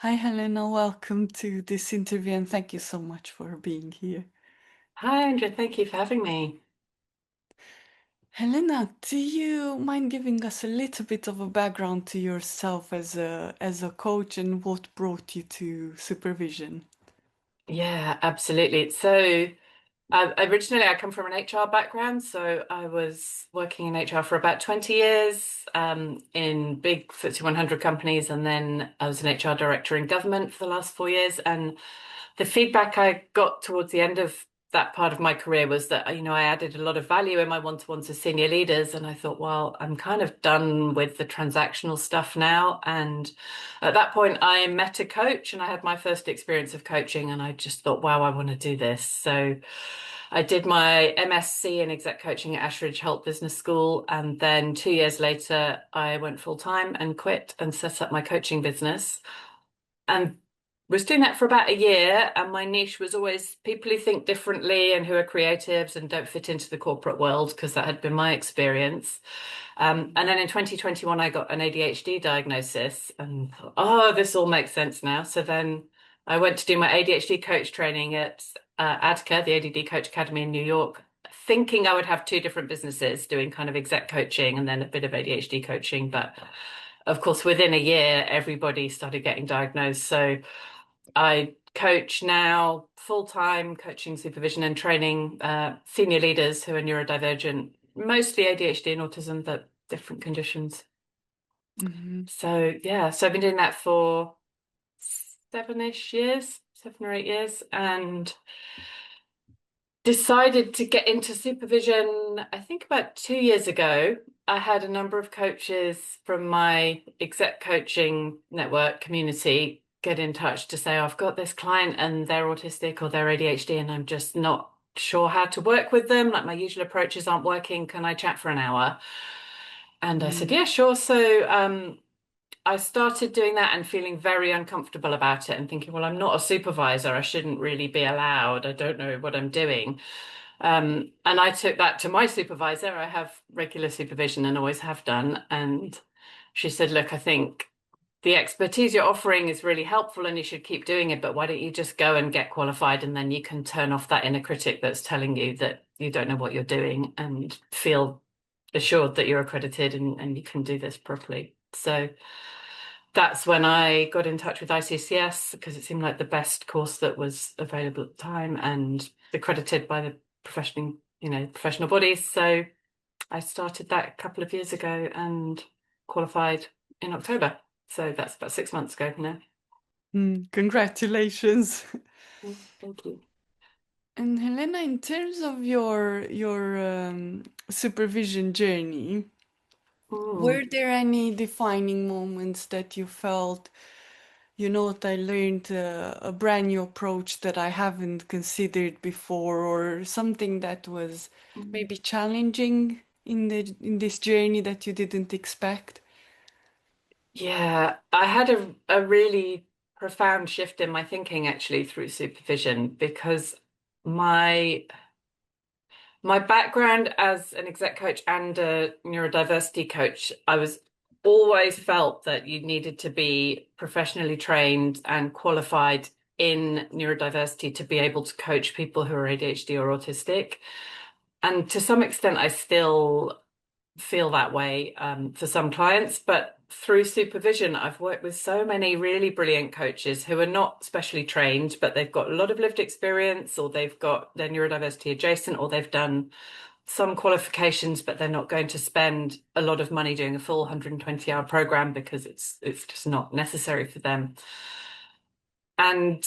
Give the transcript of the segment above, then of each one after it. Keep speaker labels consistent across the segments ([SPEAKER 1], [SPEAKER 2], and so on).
[SPEAKER 1] Hi, Helena. Welcome to this interview, and thank you so much for being here.
[SPEAKER 2] Hi, Andrea. Thank you for having me.
[SPEAKER 1] Helena, do you mind giving us a little bit of a background to yourself as a coach and what brought you to supervision?
[SPEAKER 2] Yeah, absolutely. Originally, I come from an HR background, so I was working in HR for about 20 years in big FTSE 100 companies, and then I was an HR director in government for the last 4 years. And the feedback I got towards the end of that part of my career was that, I added a lot of value in my one-to-ones with senior leaders. And I thought, well, I'm kind of done with the transactional stuff now. And at that point, I met a coach and I had my first experience of coaching. And I just thought, wow, I want to do this. So I did my MSc in exec coaching at Ashridge Holt Business School. And then 2 years later, I went full time and quit and set up my coaching business. And was doing that for about a year, and my niche was always people who think differently and who are creatives and don't fit into the corporate world, because that had been my experience. And then in 2021, I got an ADHD diagnosis and thought, oh, this all makes sense now. So then I went to do my ADHD coach training at ADCA, the ADD Coach Academy in New York, thinking I would have two different businesses doing kind of exec coaching and then a bit of ADHD coaching. But of course, within a year, everybody started getting diagnosed. So I coach now full time, coaching, supervision, and training senior leaders who are neurodivergent, mostly ADHD and autism, but different conditions.
[SPEAKER 1] Hmm.
[SPEAKER 2] So I've been doing that for 7-ish years, 7 or 8 years, and decided to get into supervision, I think about 2 years ago. I had a number of coaches from my exec coaching network community get in touch to say, oh, I've got this client and they're autistic or they're ADHD, and I'm just not sure how to work with them. Like my usual approaches aren't working. Can I chat for an hour? And I said, yeah, sure. So I started doing that and feeling very uncomfortable about it and thinking, well, I'm not a supervisor. I shouldn't really be allowed. I don't know what I'm doing. And I took that to my supervisor. I have regular supervision and always have done. And she said, look, I think the expertise you're offering is really helpful and you should keep doing it, but why don't you just go and get qualified and then you can turn off that inner critic that's telling you that you don't know what you're doing and feel assured that you're accredited and you can do this properly. So that's when I got in touch with ICCS because it seemed like the best course that was available at the time and accredited by the professional bodies. So I started that a couple of years ago and qualified in October. So that's about 6 months ago now.
[SPEAKER 1] Congratulations.
[SPEAKER 2] Thank you.
[SPEAKER 1] And Helena, in terms of your supervision journey,
[SPEAKER 2] Mm.
[SPEAKER 1] were there any defining moments that you felt, you know what, I learned a brand new approach that I haven't considered before, or something that was maybe challenging in this journey that you didn't expect?
[SPEAKER 2] Yeah, I had a really profound shift in my thinking actually through supervision because my my background as an exec coach and a neurodiversity coach, I was always felt that you needed to be professionally trained and qualified in neurodiversity to be able to coach people who are ADHD or autistic. And to some extent, I still feel that way for some clients, but through supervision, I've worked with so many really brilliant coaches who are not specially trained, but they've got a lot of lived experience, or they've got their neurodiversity adjacent, or they've done some qualifications, but they're not going to spend a lot of money doing a full 120-hour program because it's just not necessary for them. And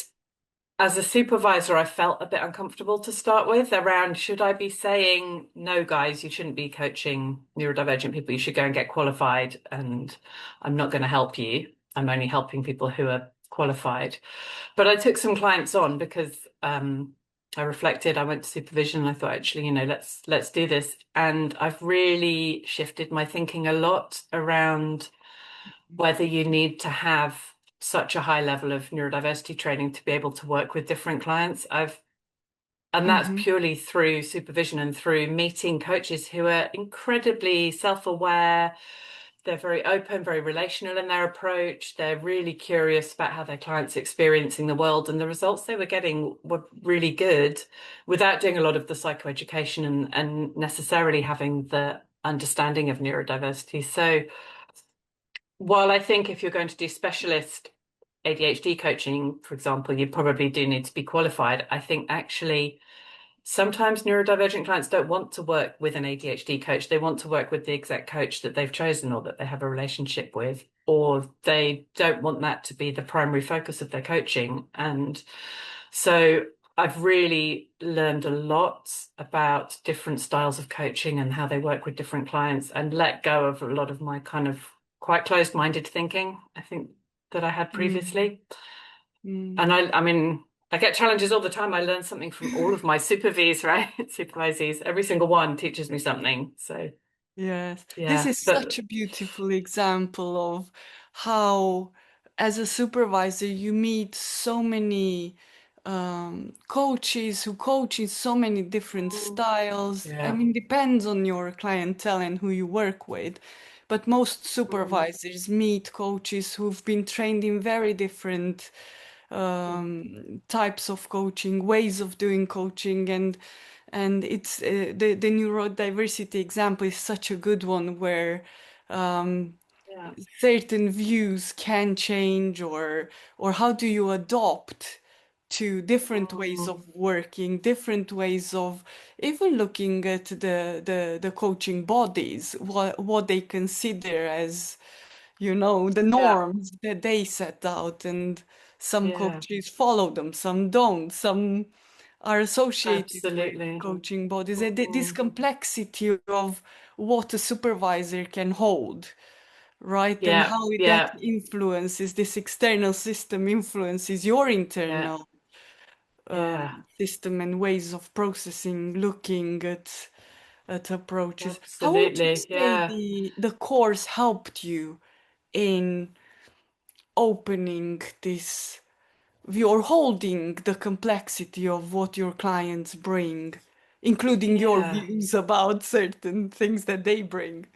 [SPEAKER 2] as a supervisor, I felt a bit uncomfortable to start with around should I be saying, no, guys, you shouldn't be coaching neurodivergent people. You should go and get qualified, and I'm not going to help you. I'm only helping people who are qualified. But I took some clients on because I reflected, I went to supervision, and I thought, actually, let's do this. And I've really shifted my thinking a lot around whether you need to have such a high level of neurodiversity training to be able to work with different clients. And that's
[SPEAKER 1] Hmm.
[SPEAKER 2] purely through supervision and through meeting coaches who are incredibly self-aware, they're very open, very relational in their approach. They're really curious about how their clients are experiencing the world, and the results they were getting were really good without doing a lot of the psychoeducation and necessarily having the understanding of neurodiversity. So while I think if you're going to do specialist ADHD coaching, for example, you probably do need to be qualified. I think actually sometimes neurodivergent clients don't want to work with an ADHD coach. They want to work with the exact coach that they've chosen or that they have a relationship with, or they don't want that to be the primary focus of their coaching. And so I've really learned a lot about different styles of coaching and how they work with different clients and let go of a lot of my kind of quite closed-minded thinking, I think, that I had
[SPEAKER 1] Mm,
[SPEAKER 2] previously.
[SPEAKER 1] mm.
[SPEAKER 2] And I mean, I get challenges all the time. I learn something from all of my supervies, right? Supervisees. Every single one teaches me something. So
[SPEAKER 1] Yes, this
[SPEAKER 2] yeah,
[SPEAKER 1] is such a beautiful example of how, as a supervisor, you meet so many coaches who coach in so many different styles. I
[SPEAKER 2] yeah,
[SPEAKER 1] mean, depends on your clientele and who you work with, but most supervisors meet coaches who've been trained in very different types of coaching, ways of doing coaching, and it's the neurodiversity example is such a good one where um,
[SPEAKER 2] yeah,
[SPEAKER 1] certain views can change, or how do you adopt to different ways of working, different ways of even looking at the coaching bodies, what they consider as, the
[SPEAKER 2] yeah,
[SPEAKER 1] norms that they set out, and some
[SPEAKER 2] yeah,
[SPEAKER 1] coaches follow them, some don't, some are associated with
[SPEAKER 2] absolutely.
[SPEAKER 1] coaching bodies. And this
[SPEAKER 2] Mm.
[SPEAKER 1] complexity of what a supervisor can hold, right? And
[SPEAKER 2] Yeah,
[SPEAKER 1] how that
[SPEAKER 2] yeah,
[SPEAKER 1] influences, this external system influences your
[SPEAKER 2] yeah,
[SPEAKER 1] internal
[SPEAKER 2] yeah,
[SPEAKER 1] system and ways of processing, looking at approaches. How would you
[SPEAKER 2] absolutely.
[SPEAKER 1] say
[SPEAKER 2] Yeah.
[SPEAKER 1] the course helped you in opening this view or holding the complexity of what your clients bring, including your
[SPEAKER 2] Yeah.
[SPEAKER 1] views about certain things that they bring?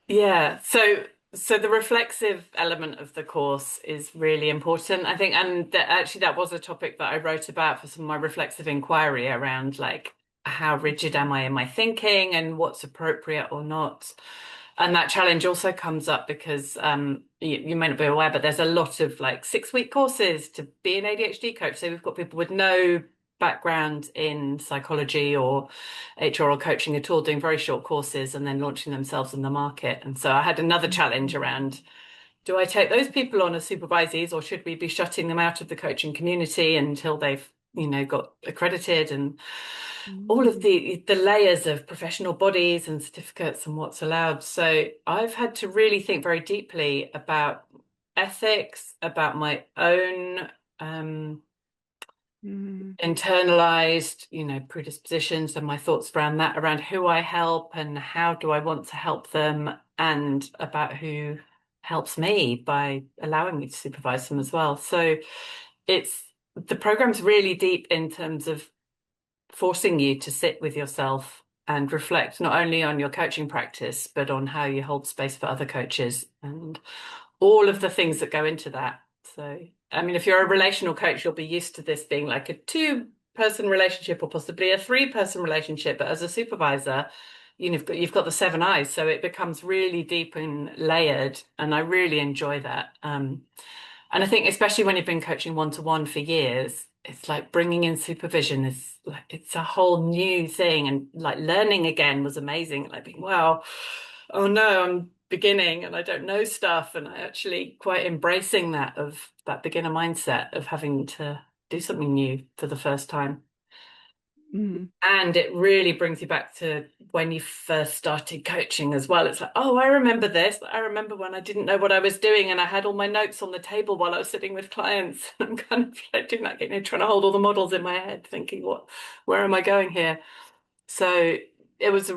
[SPEAKER 2] Yeah, so the reflexive element of the course is really important, I think, and actually that was a topic that I wrote about for some of my reflexive inquiry around like how rigid am I in my thinking and what's appropriate or not. And that challenge also comes up because you may not be aware, but there's a lot of like 6-week courses to be an ADHD coach. So we've got people with no background in psychology or HR or coaching at all, doing very short courses and then launching themselves in the market. And so I had another challenge around, do I take those people on as supervisees or should we be shutting them out of the coaching community until they've, got accredited and all of
[SPEAKER 1] Mm,
[SPEAKER 2] the layers of professional bodies and certificates and what's allowed. So I've had to really think very deeply about ethics, about my own
[SPEAKER 1] mm,
[SPEAKER 2] internalized, predispositions and my thoughts around that, around who I help and how do I want to help them, and about who helps me by allowing me to supervise them as well. So it's the program's really deep in terms of forcing you to sit with yourself and reflect not only on your coaching practice, but on how you hold space for other coaches and all of the things that go into that. So, I mean, if you're a relational coach, you'll be used to this being like a two-person relationship or possibly a three-person relationship. But as a supervisor, you've got the seven eyes, so it becomes really deep and layered, and I really enjoy that. And I think especially when you've been coaching one-to-one for years, it's like bringing in supervision is like it's a whole new thing, and like learning again was amazing. Like being, wow, oh no, I'm beginning and I don't know stuff, and I actually quite embracing that of that beginner mindset of having to do something new for the first time.
[SPEAKER 1] mm,
[SPEAKER 2] And it really brings you back to when you first started coaching as well. It's like, oh, I remember this. I remember when I didn't know what I was doing and I had all my notes on the table while I was sitting with clients. I'm kind of like doing that, trying to hold all the models in my head, thinking, where am I going here? So it was a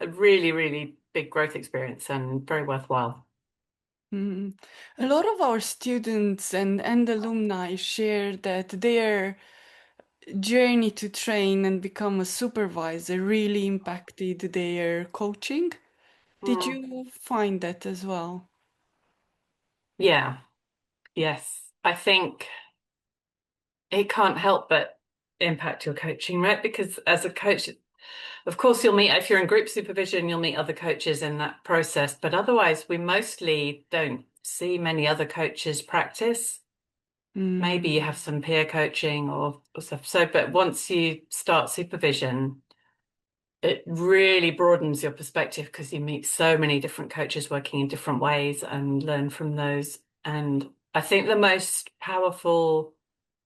[SPEAKER 2] really, really big growth experience and very worthwhile.
[SPEAKER 1] mm. A lot of our students and alumni share that their journey to train and become a supervisor really impacted their coaching. Did
[SPEAKER 2] Mm.
[SPEAKER 1] you find that as well?
[SPEAKER 2] Yeah, yes. I think it can't help but impact your coaching, right? Because as a coach, of course, you'll meet, if you're in group supervision, you'll meet other coaches in that process. But otherwise, we mostly don't see many other coaches practice. Maybe you have
[SPEAKER 1] Mm,
[SPEAKER 2] some peer coaching or stuff. So, but once you start supervision, it really broadens your perspective because you meet so many different coaches working in different ways and learn from those. And I think the most powerful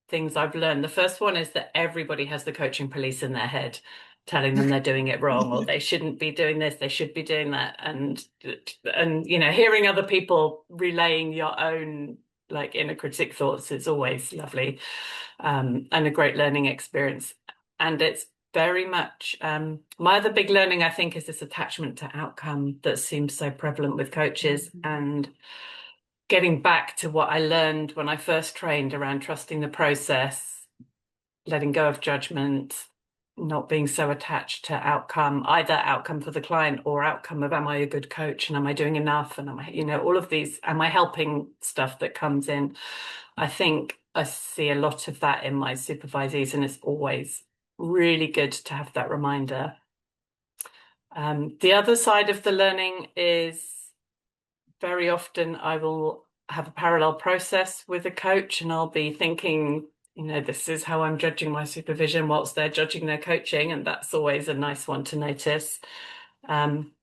[SPEAKER 2] things I've learned, the first one is that everybody has the coaching police in their head telling them they're doing it wrong or they shouldn't be doing this, they should be doing that. And hearing other people relaying your own like inner critic thoughts is always lovely, and a great learning experience. And it's very much my other big learning, I think, is this attachment to outcome that seems so prevalent with coaches, and getting back to what I learned when I first trained around trusting the process, letting go of judgment, not being so attached to outcome, either outcome for the client or outcome of am I a good coach and am I doing enough and am I, all of these, am I helping stuff that comes in. I think I see a lot of that in my supervisees, and it's always really good to have that reminder. The other side of the learning is very often I will have a parallel process with a coach and I'll be thinking, this is how I'm judging my supervision whilst they're judging their coaching. And that's always a nice one to notice. Um,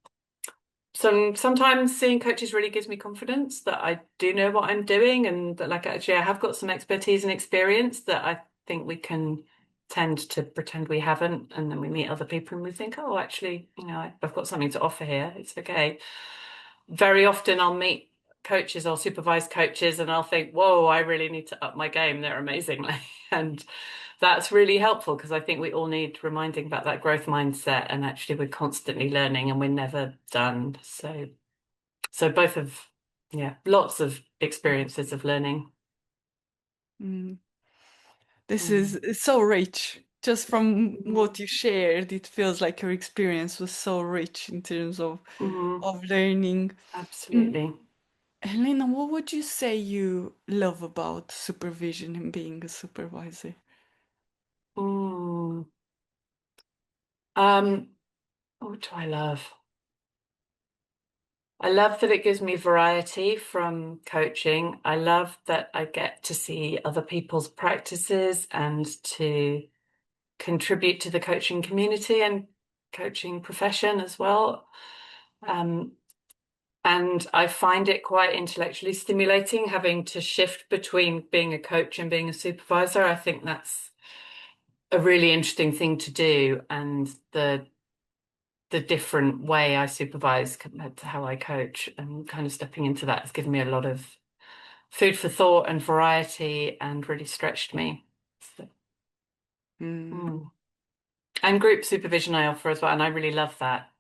[SPEAKER 2] sometimes seeing coaches really gives me confidence that I do know what I'm doing and that like actually I have got some expertise and experience that I think we can tend to pretend we haven't. And then we meet other people and we think, oh, actually, I've got something to offer here. It's okay. Very often I'll meet coaches, I'll supervise coaches, and I'll think, whoa, I really need to up my game. They're amazing. And that's really helpful because I think we all need reminding about that growth mindset. And actually, we're constantly learning and we're never done. So both of, yeah, lots of experiences of learning.
[SPEAKER 1] mm. This is
[SPEAKER 2] Mm.
[SPEAKER 1] it's so rich. Just from
[SPEAKER 2] Mhm.
[SPEAKER 1] what you shared, it feels like your experience was so rich in terms
[SPEAKER 2] Mhm.
[SPEAKER 1] of learning. Mm.
[SPEAKER 2] Absolutely.
[SPEAKER 1] Helena, what would you say you love about supervision and being a supervisor?
[SPEAKER 2] Mm. What do I love? I love that it gives me variety from coaching. I love that I get to see other people's practices and to contribute to the coaching community and coaching profession as well. Um, and I find it quite intellectually stimulating having to shift between being a coach and being a supervisor. I think that's a really interesting thing to do, and the different way I supervise compared to how I coach, and kind of stepping into that has given me a lot of food for thought and variety and really stretched me. So,
[SPEAKER 1] Mm.
[SPEAKER 2] mm. And group supervision I offer as well, and I really love that.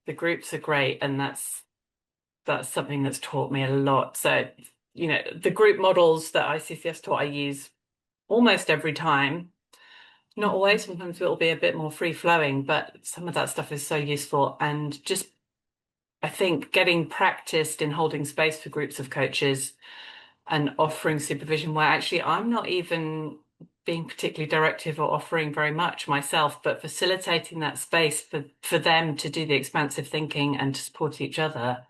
[SPEAKER 2] The groups are great, and that's something that's taught me a lot. So, the group models that ICCS taught, I use almost every time. Not always, sometimes it'll be a bit more free flowing, but some of that stuff is so useful. And just, I think, getting practiced in holding space for groups of coaches and offering supervision where actually I'm not even being particularly directive or offering very much myself, but facilitating that space for them to do the expansive thinking and to support each other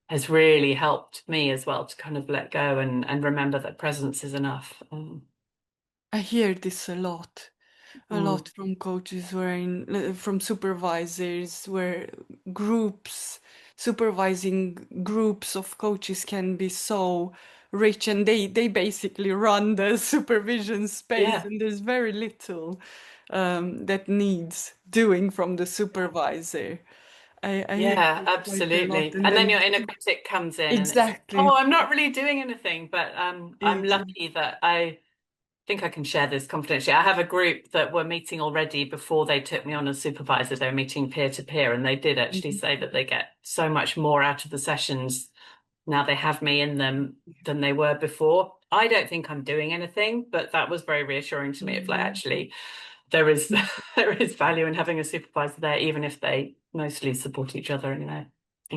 [SPEAKER 2] has really helped me as well to kind of let go and remember that presence is enough.
[SPEAKER 1] I hear this a
[SPEAKER 2] Mm,
[SPEAKER 1] lot from coaches from supervisors where groups, supervising groups of coaches can be so rich and they basically run the supervision space
[SPEAKER 2] yeah,
[SPEAKER 1] and there's very little that needs doing from the supervisor. I hear
[SPEAKER 2] yeah,
[SPEAKER 1] this quite a lot
[SPEAKER 2] absolutely.
[SPEAKER 1] and
[SPEAKER 2] And then
[SPEAKER 1] then
[SPEAKER 2] your inner critic comes in and it's,
[SPEAKER 1] exactly.
[SPEAKER 2] oh, I'm not really doing anything, but I'm
[SPEAKER 1] Exactly.
[SPEAKER 2] lucky that I think I can share this confidentially. I have a group that were meeting already before they took me on as supervisor. They were meeting peer to peer, and they did actually say that they get so much more out of the sessions now they have me in them than they were before. I don't think I'm doing anything, but that was very reassuring to me. It's like actually there is there is value in having a supervisor there, even if they mostly support each other,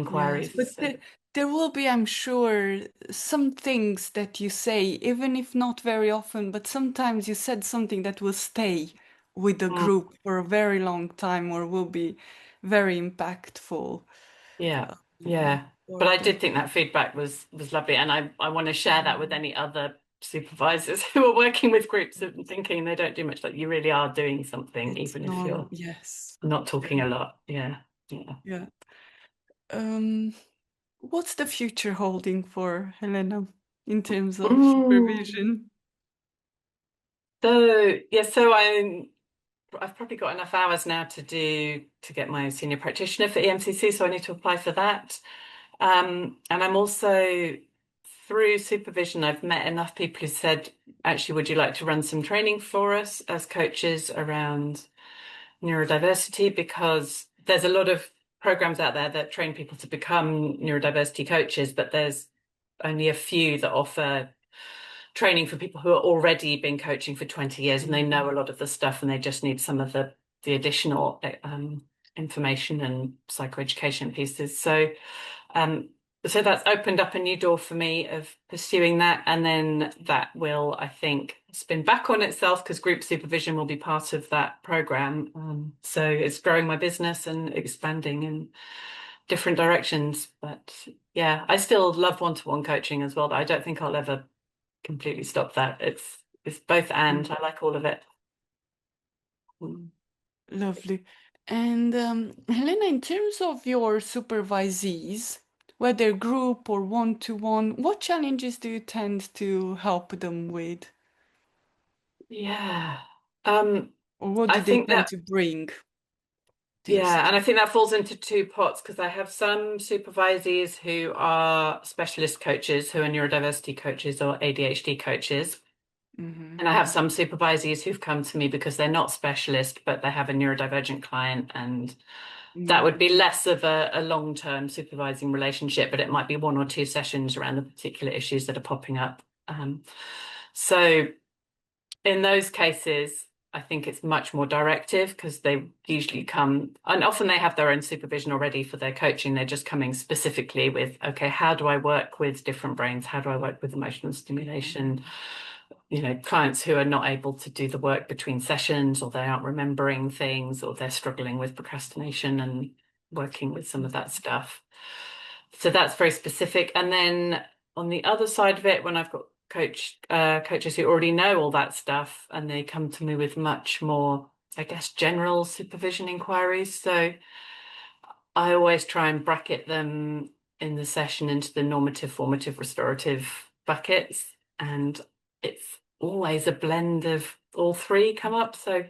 [SPEAKER 1] Yes,
[SPEAKER 2] inquiries.
[SPEAKER 1] but
[SPEAKER 2] So,
[SPEAKER 1] there will be, I'm sure, some things that you say, even if not very often, but sometimes you said something that will stay with the
[SPEAKER 2] mm,
[SPEAKER 1] group for a very long time or will be very impactful.
[SPEAKER 2] yeah,
[SPEAKER 1] um,
[SPEAKER 2] yeah. But
[SPEAKER 1] for
[SPEAKER 2] I
[SPEAKER 1] the
[SPEAKER 2] did think that feedback was lovely, and I want to share that with any other supervisors who are working with groups and thinking they don't do much. Like you really are doing something,
[SPEAKER 1] it's
[SPEAKER 2] even if
[SPEAKER 1] normal.
[SPEAKER 2] you're
[SPEAKER 1] Yes.
[SPEAKER 2] not
[SPEAKER 1] Yeah.
[SPEAKER 2] talking a lot. Yeah, yeah.
[SPEAKER 1] Yeah. Um, what's the future holding for Helena in terms of
[SPEAKER 2] Mm.
[SPEAKER 1] supervision?
[SPEAKER 2] So yeah, so I've probably got enough hours now to get my senior practitioner for EMCC, so I need to apply for that. And I'm also through supervision, I've met enough people who said, actually, would you like to run some training for us as coaches around neurodiversity? Because there's a lot of programs out there that train people to become neurodiversity coaches, but there's only a few that offer training for people who are already been coaching for 20 years and they know a lot of the stuff and they just need some of the additional information and psychoeducation pieces. Um, so that's opened up a new door for me of pursuing that. And then that will, I think, spin back on itself because group supervision will be part of that program. So it's growing my business and expanding in different directions. But yeah, I still love one-to-one coaching as well. But I don't think I'll ever completely stop that. It's both and I like all of it. Mm.
[SPEAKER 1] Lovely. And Helena, in terms of your supervisees, whether group or one-to-one, what challenges do you tend to help them with?
[SPEAKER 2] Yeah. Um,
[SPEAKER 1] Or what
[SPEAKER 2] I
[SPEAKER 1] do they
[SPEAKER 2] think
[SPEAKER 1] tend
[SPEAKER 2] that
[SPEAKER 1] to bring to your
[SPEAKER 2] yeah,
[SPEAKER 1] session?
[SPEAKER 2] and I think that falls into two pots because I have some supervisees who are specialist coaches, who are neurodiversity coaches or ADHD coaches.
[SPEAKER 1] Mm-hmm.
[SPEAKER 2] And I have some supervisees who've come to me because they're not specialist, but they have a neurodivergent client, and that would be less of a long-term supervising relationship, but it might be one or two sessions around the particular issues that are popping up. So in those cases, I think it's much more directive because they usually come, and often they have their own supervision already for their coaching. They're just coming specifically with, okay, how do I work with different brains? How do I work with emotional stimulation? You know, clients who are not able to do the work between sessions, or they aren't remembering things, or they're struggling with procrastination and working with some of that stuff. So that's very specific. And then on the other side of it, when I've got coaches who already know all that stuff, and they come to me with much more, I guess, general supervision inquiries. So I always try and bracket them in the session into the normative, formative, restorative buckets. And it's always a blend of all three come up. So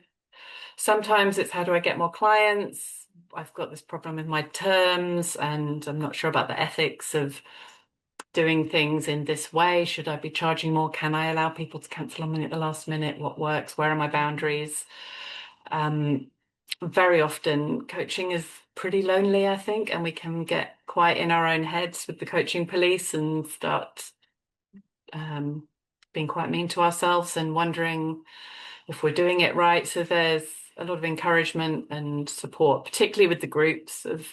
[SPEAKER 2] sometimes it's how do I get more clients? I've got this problem with my terms and I'm not sure about the ethics of doing things in this way. Should I be charging more? Can I allow people to cancel on me at the last minute? What works? Where are my boundaries? Um, very often coaching is pretty lonely, I think, and we can get quite in our own heads with the coaching police and start um, being quite mean to ourselves and wondering if we're doing it right. So there's a lot of encouragement and support, particularly with the groups of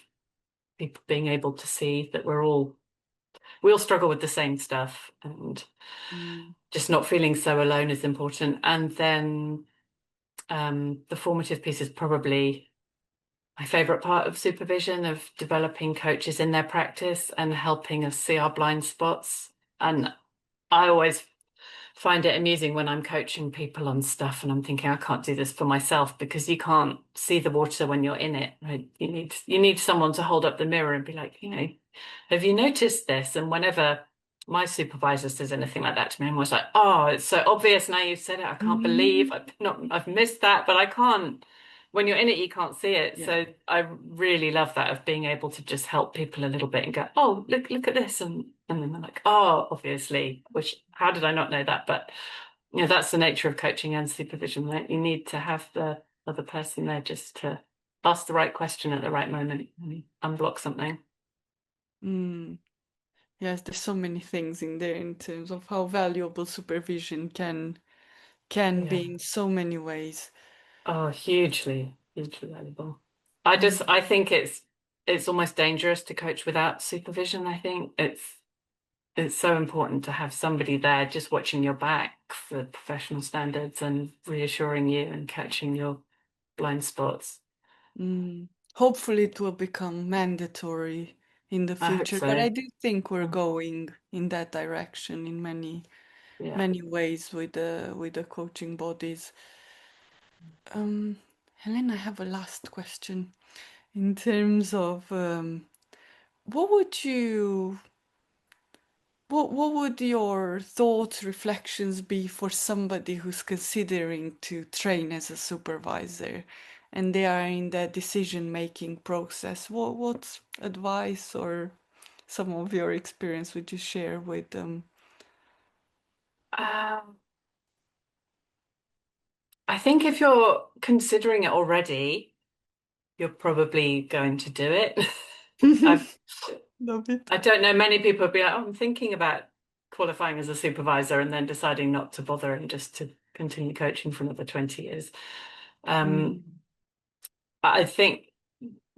[SPEAKER 2] people being able to see that we all struggle with the same stuff and
[SPEAKER 1] Mm.
[SPEAKER 2] just not feeling so alone is important. And then the formative piece is probably my favorite part of supervision of developing coaches in their practice and helping us see our blind spots. And I always find it amusing when I'm coaching people on stuff and I'm thinking I can't do this for myself because you can't see the water when you're in it, right? You need someone to hold up the mirror and be like, have you noticed this? And whenever my supervisor says anything like that to me, I'm always like, oh, it's so obvious now you've said it. I can't believe
[SPEAKER 1] Mm.
[SPEAKER 2] I've missed that, but I can't. When you're in it, you can't see it.
[SPEAKER 1] Yeah.
[SPEAKER 2] So I really love that of being able to just help people a little bit and go, oh, look at this, and then they're like, oh, obviously, which how did I not know that? But that's the nature of coaching and supervision, right? You need to have the other person there just to ask the right question at the right moment and unblock something.
[SPEAKER 1] Mm. Yes, there's so many things in there in terms of how valuable supervision can
[SPEAKER 2] Yeah.
[SPEAKER 1] be in so many ways.
[SPEAKER 2] Oh, hugely valuable.
[SPEAKER 1] Mm.
[SPEAKER 2] I think it's it's almost dangerous to coach without supervision, I think. It's so important to have somebody there just watching your back for professional standards and reassuring you and catching your blind spots.
[SPEAKER 1] Mm. Hopefully, it will become mandatory in the
[SPEAKER 2] I hope
[SPEAKER 1] future, but
[SPEAKER 2] so.
[SPEAKER 1] I do think we're going in that direction in
[SPEAKER 2] Yeah.
[SPEAKER 1] many ways with the coaching bodies. Um, Helen, I have a last question in terms of what would you what would your thoughts, reflections be for somebody who's considering to train as a supervisor and they are in that decision-making process? What advice or some of your experience would you share with them?
[SPEAKER 2] Um, I think if you're considering it already, you're probably going to do it. I've,
[SPEAKER 1] Love it.
[SPEAKER 2] I don't know, many people would be like, oh, I'm thinking about qualifying as a supervisor and then deciding not to bother and just to continue coaching for another 20 years. Um,
[SPEAKER 1] Mm.
[SPEAKER 2] I think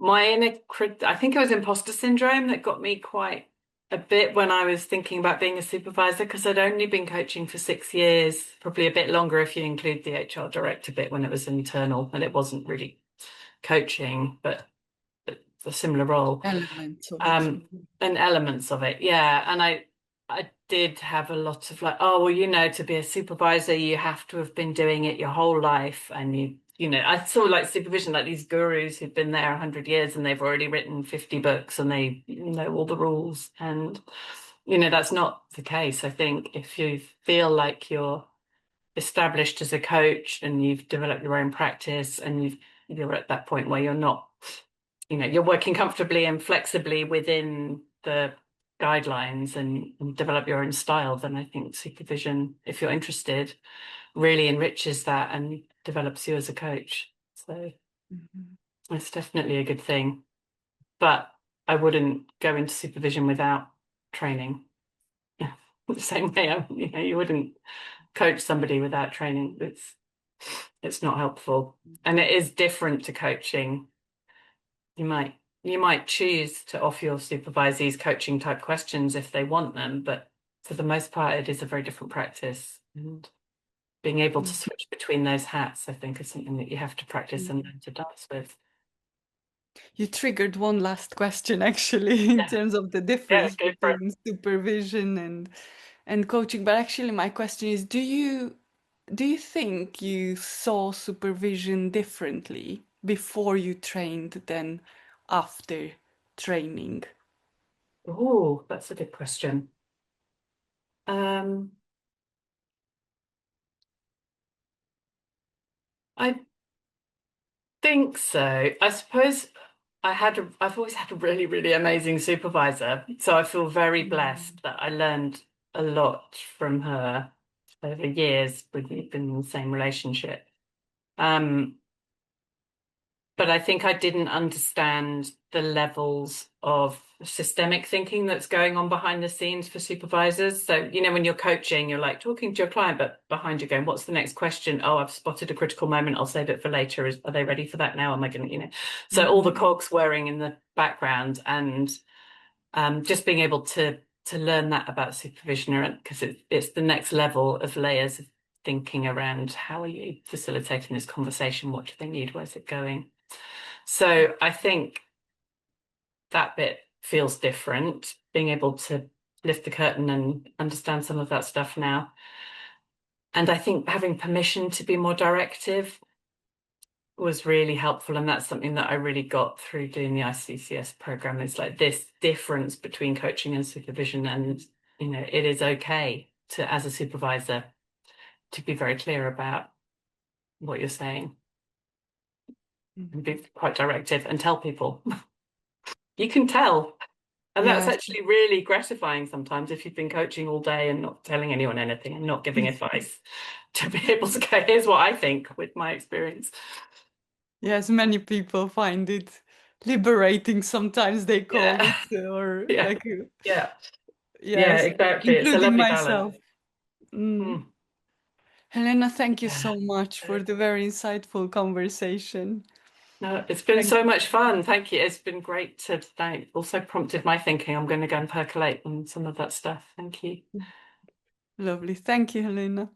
[SPEAKER 2] I think it was imposter syndrome that got me quite a bit when I was thinking about being a supervisor because I'd only been coaching for 6 years, probably a bit longer if you include the HR director bit when it was internal and it wasn't really coaching, but a similar role.
[SPEAKER 1] Elements of it.
[SPEAKER 2] Um, and elements of it, yeah. And I did have a lot of like, oh, well, to be a supervisor, you have to have been doing it your whole life. And I saw like supervision, like these gurus who've been there 100 years and they've already written 50 books and they know all the rules. And, that's not the case. I think if you feel like you're established as a coach and you've developed your own practice and you're at that point where you're not, you're working comfortably and flexibly within the guidelines and develop your own style, then I think supervision, if you're interested, really enriches that and develops you as a coach. So
[SPEAKER 1] Mhm.
[SPEAKER 2] it's definitely a good thing. But I wouldn't go into supervision without training. The same way, you wouldn't coach somebody without training. It's not helpful. And it is different to coaching. You might choose to offer your supervisees coaching type questions if they want them, but for the most part, it is a very different practice. And being able to
[SPEAKER 1] Mm.
[SPEAKER 2] switch between those hats, I think, is something that you have to practice and
[SPEAKER 1] Mm.
[SPEAKER 2] learn to dance with.
[SPEAKER 1] You triggered one last question actually in
[SPEAKER 2] Yeah,
[SPEAKER 1] terms of the
[SPEAKER 2] yeah,
[SPEAKER 1] difference
[SPEAKER 2] go for it.
[SPEAKER 1] between supervision and coaching. But actually my question is, do you think you saw supervision differently before you trained than after training?
[SPEAKER 2] Oh, that's a good question. Um, I think so. I suppose I've always had a really, really amazing supervisor. So I feel very
[SPEAKER 1] Mm.
[SPEAKER 2] blessed that I learned a lot from her over years. We've been in the same relationship. Um, but I think I didn't understand the levels of systemic thinking that's going on behind the scenes for supervisors. So, when you're coaching, you're like talking to your client, but behind you going, what's the next question? Oh, I've spotted a critical moment. I'll save it for later. Are they ready for that now? Am I going to, so all the
[SPEAKER 1] Mhm.
[SPEAKER 2] cogs whirring in the background and just being able to learn that about supervision because it's the next level of layers of thinking around how are you facilitating this conversation? What do they need? Where's it going? So I think that bit feels different, being able to lift the curtain and understand some of that stuff now. And I think having permission to be more directive was really helpful. And that's something that I really got through doing the ICCS program. It's like this difference between coaching and supervision. And, it is okay to, as a supervisor, to be very clear about what you're saying and be
[SPEAKER 1] Mhm.
[SPEAKER 2] quite directive and tell people. You can tell. And that's
[SPEAKER 1] Yes.
[SPEAKER 2] actually really gratifying sometimes if you've been coaching all day and not telling anyone anything and not giving advice to be able to go, here's what I think with my experience.
[SPEAKER 1] Yes, many people find it liberating. Sometimes they call
[SPEAKER 2] Yeah,
[SPEAKER 1] it, or
[SPEAKER 2] yeah,
[SPEAKER 1] like,
[SPEAKER 2] yeah, yeah,
[SPEAKER 1] yes,
[SPEAKER 2] exactly. It's a
[SPEAKER 1] including
[SPEAKER 2] lovely balance.
[SPEAKER 1] myself. Mm.
[SPEAKER 2] Mm.
[SPEAKER 1] Helena, thank you
[SPEAKER 2] Yeah.
[SPEAKER 1] so much for the very insightful conversation.
[SPEAKER 2] No, it's been
[SPEAKER 1] Thank
[SPEAKER 2] so much fun. Thank you. It's been great to thank. Also prompted my thinking. I'm going to go and percolate on some of that stuff. Thank you.
[SPEAKER 1] Lovely. Thank you, Helena.